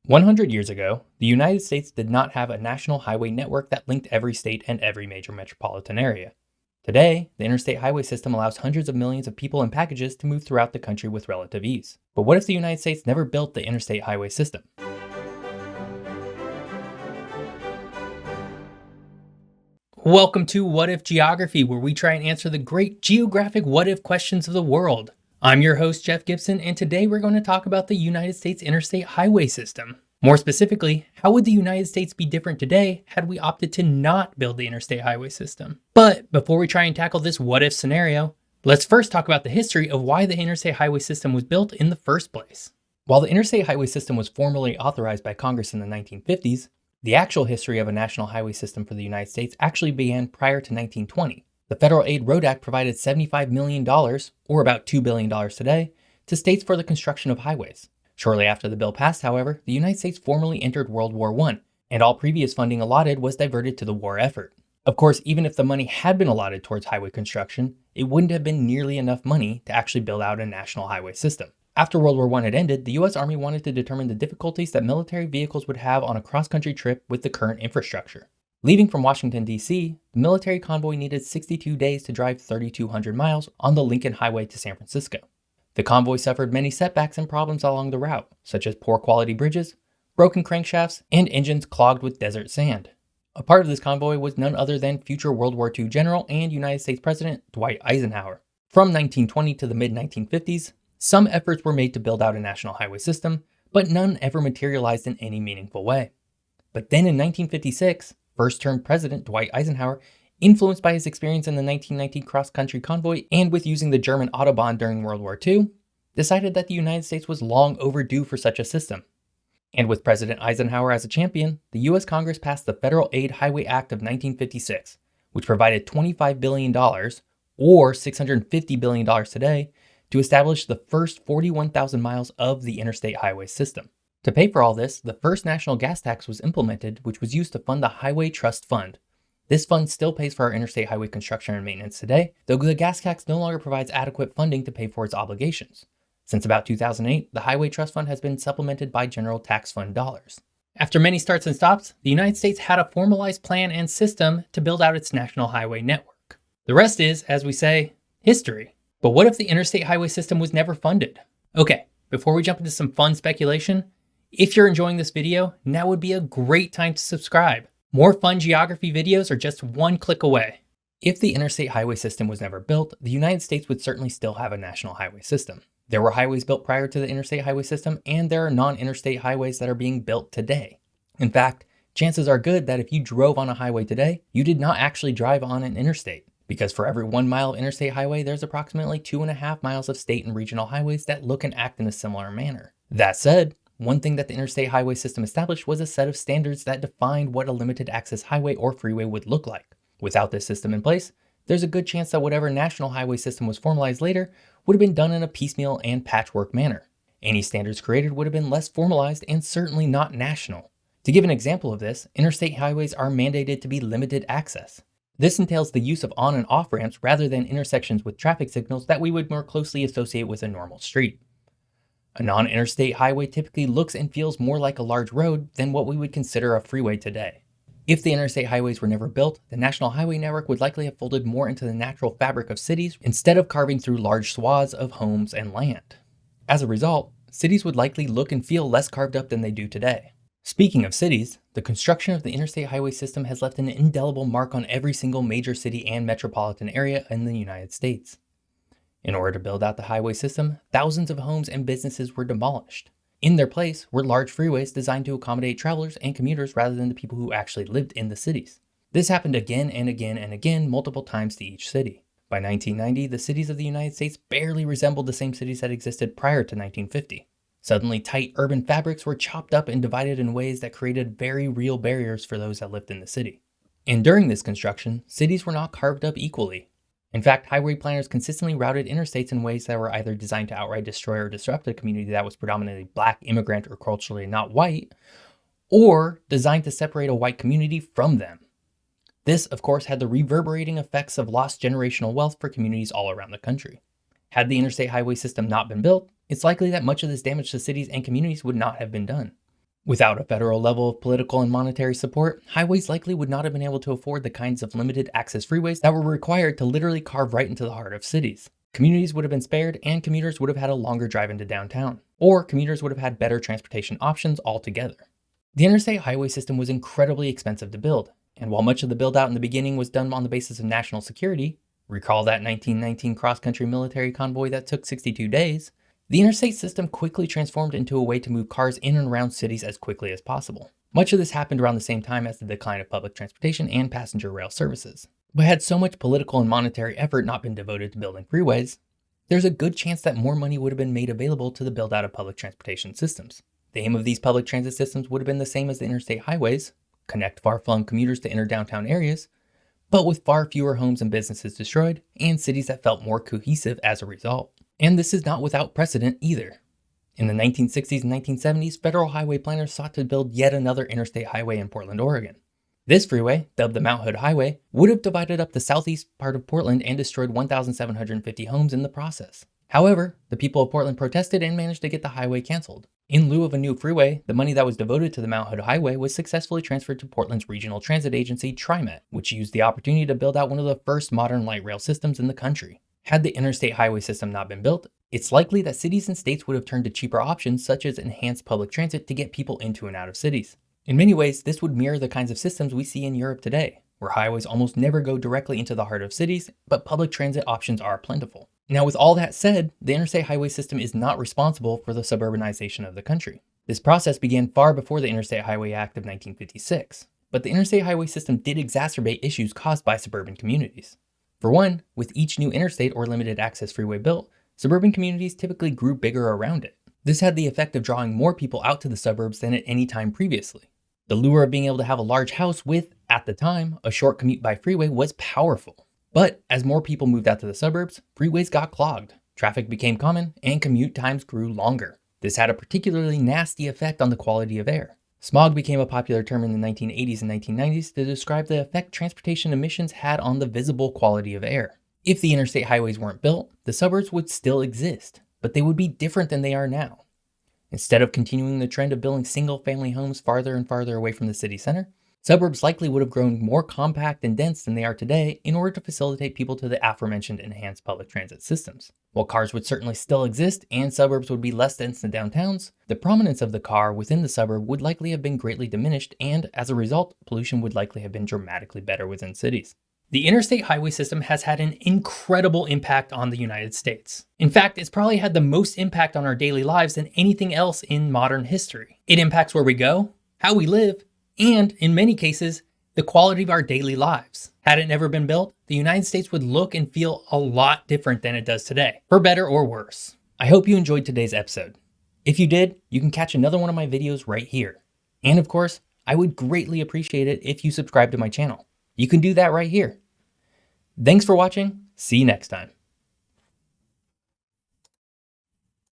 100 years ago, the United States did not have a national highway network that linked every state and every major metropolitan area. Today, the interstate highway system allows hundreds of millions of people and packages to move throughout the country with relative ease. But what if the United States never built the interstate highway system? Welcome to What If Geography, where we try and answer the great geographic what if questions of the world. I'm your host, Jeff Gibson, and today we're going to talk about the United States interstate highway system. More specifically, how would the United States be different today had we opted to not build the interstate highway system? But before we try and tackle this what if scenario, let's first talk about the history of why the interstate highway system was built in the first place. While the interstate highway system was formally authorized by Congress in the 1950s, the actual history of a national highway system for the United States actually began prior to 1920. The Federal Aid Road Act provided $75 million, or about $2 billion today, to states for the construction of highways. Shortly after the bill passed, however, the United States formally entered World War I, and all previous funding allotted was diverted to the war effort. Of course, even if the money had been allotted towards highway construction, it wouldn't have been nearly enough money to actually build out a national highway system. After World War I had ended, the U.S. Army wanted to determine the difficulties that military vehicles would have on a cross-country trip with the current infrastructure. Leaving from Washington, D.C., the military convoy needed 62 days to drive 3,200 miles on the Lincoln Highway to San Francisco. The convoy suffered many setbacks and problems along the route, such as poor quality bridges, broken crankshafts, and engines clogged with desert sand. A part of this convoy was none other than future World War II General and United States President Dwight Eisenhower. From 1920 to the mid-1950s, some efforts were made to build out a national highway system, but none ever materialized in any meaningful way. But then in 1956, first-term President Dwight Eisenhower, influenced by his experience in the 1919 cross-country convoy and with using the German Autobahn during World War II, decided that the United States was long overdue for such a system. And with President Eisenhower as a champion, the U.S. Congress passed the Federal Aid Highway Act of 1956, which provided $25 billion, or $650 billion today, to establish the first 41,000 miles of the interstate highway system. To pay for all this, the first national gas tax was implemented, which was used to fund the Highway Trust Fund. This fund still pays for our interstate highway construction and maintenance today, though the gas tax no longer provides adequate funding to pay for its obligations. Since about 2008, the Highway Trust Fund has been supplemented by general tax fund dollars. After many starts and stops, the United States had a formalized plan and system to build out its national highway network. The rest is, as we say, history. But what if the interstate highway system was never funded? Okay, before we jump into some fun speculation, if you're enjoying this video, now would be a great time to subscribe. More fun geography videos are just one click away. If the interstate highway system was never built, the United States would certainly still have a national highway system. There were highways built prior to the interstate highway system, and there are non-interstate highways that are being built today. In fact, chances are good that if you drove on a highway today, you did not actually drive on an interstate. Because for every 1 mile of interstate highway, there's approximately 2.5 miles of state and regional highways that look and act in a similar manner. That said, one thing that the interstate highway system established was a set of standards that defined what a limited access highway or freeway would look like. Without this system in place, there's a good chance that whatever national highway system was formalized later would have been done in a piecemeal and patchwork manner. Any standards created would have been less formalized and certainly not national. To give an example of this, interstate highways are mandated to be limited access. This entails the use of on and off ramps rather than intersections with traffic signals that we would more closely associate with a normal street. A non-interstate highway typically looks and feels more like a large road than what we would consider a freeway today. If the interstate highways were never built, the national highway network would likely have folded more into the natural fabric of cities instead of carving through large swaths of homes and land. As a result, cities would likely look and feel less carved up than they do today. Speaking of cities, the construction of the interstate highway system has left an indelible mark on every single major city and metropolitan area in the United States. In order to build out the highway system, thousands of homes and businesses were demolished. In their place were large freeways designed to accommodate travelers and commuters rather than the people who actually lived in the cities. This happened again and again and again multiple times to each city. By 1990, the cities of the United States barely resembled the same cities that existed prior to 1950. Suddenly, tight urban fabrics were chopped up and divided in ways that created very real barriers for those that lived in the city. And during this construction, cities were not carved up equally. In fact, highway planners consistently routed interstates in ways that were either designed to outright destroy or disrupt a community that was predominantly black, immigrant, or culturally not white, or designed to separate a white community from them. This, of course, had the reverberating effects of lost generational wealth for communities all around the country. Had the interstate highway system not been built, it's likely that much of this damage to cities and communities would not have been done. Without a federal level of political and monetary support, highways likely would not have been able to afford the kinds of limited access freeways that were required to literally carve right into the heart of cities. Communities would have been spared, and commuters would have had a longer drive into downtown, or commuters would have had better transportation options altogether. The interstate highway system was incredibly expensive to build, and while much of the build out in the beginning was done on the basis of national security, recall that 1919 cross-country military convoy that took 62 days, the interstate system quickly transformed into a way to move cars in and around cities as quickly as possible. Much of this happened around the same time as the decline of public transportation and passenger rail services. But had so much political and monetary effort not been devoted to building freeways, there's a good chance that more money would have been made available to the build out of public transportation systems. The aim of these public transit systems would have been the same as the interstate highways: connect far-flung commuters to inner downtown areas, but with far fewer homes and businesses destroyed, and cities that felt more cohesive as a result. And this is not without precedent either. In the 1960s and 1970s, federal highway planners sought to build yet another interstate highway in Portland, Oregon. This freeway, dubbed the Mount Hood Highway, would have divided up the southeast part of Portland and destroyed 1,750 homes in the process. However, the people of Portland protested and managed to get the highway canceled. In lieu of a new freeway, the money that was devoted to the Mount Hood Highway was successfully transferred to Portland's regional transit agency, TriMet, which used the opportunity to build out one of the first modern light rail systems in the country. Had the interstate highway system not been built, it's likely that cities and states would have turned to cheaper options such as enhanced public transit to get people into and out of cities. In many ways, this would mirror the kinds of systems we see in Europe today, where highways almost never go directly into the heart of cities, but public transit options are plentiful. Now, with all that said, the interstate highway system is not responsible for the suburbanization of the country. This process began far before the Interstate Highway Act of 1956, but the interstate highway system did exacerbate issues caused by suburban communities. For one, with each new interstate or limited access freeway built, suburban communities typically grew bigger around it. This had the effect of drawing more people out to the suburbs than at any time previously. The lure of being able to have a large house with, at the time, a short commute by freeway was powerful. But as more people moved out to the suburbs, freeways got clogged, traffic became common, and commute times grew longer. This had a particularly nasty effect on the quality of air. Smog became a popular term in the 1980s and 1990s to describe the effect transportation emissions had on the visible quality of air. If the interstate highways weren't built, the suburbs would still exist, but they would be different than they are now. Instead of continuing the trend of building single-family homes farther and farther away from the city center, suburbs likely would have grown more compact and dense than they are today in order to facilitate people to the aforementioned enhanced public transit systems. While cars would certainly still exist and suburbs would be less dense than downtowns, the prominence of the car within the suburb would likely have been greatly diminished, and as a result, pollution would likely have been dramatically better within cities. The interstate highway system has had an incredible impact on the United States. In fact, it's probably had the most impact on our daily lives than anything else in modern history. It impacts where we go, how we live, and, in many cases, the quality of our daily lives. Had it never been built, the United States would look and feel a lot different than it does today, for better or worse. I hope you enjoyed today's episode. If you did, you can catch another one of my videos right here. And of course, I would greatly appreciate it if you subscribe to my channel. You can do that right here. Thanks for watching. See you next time.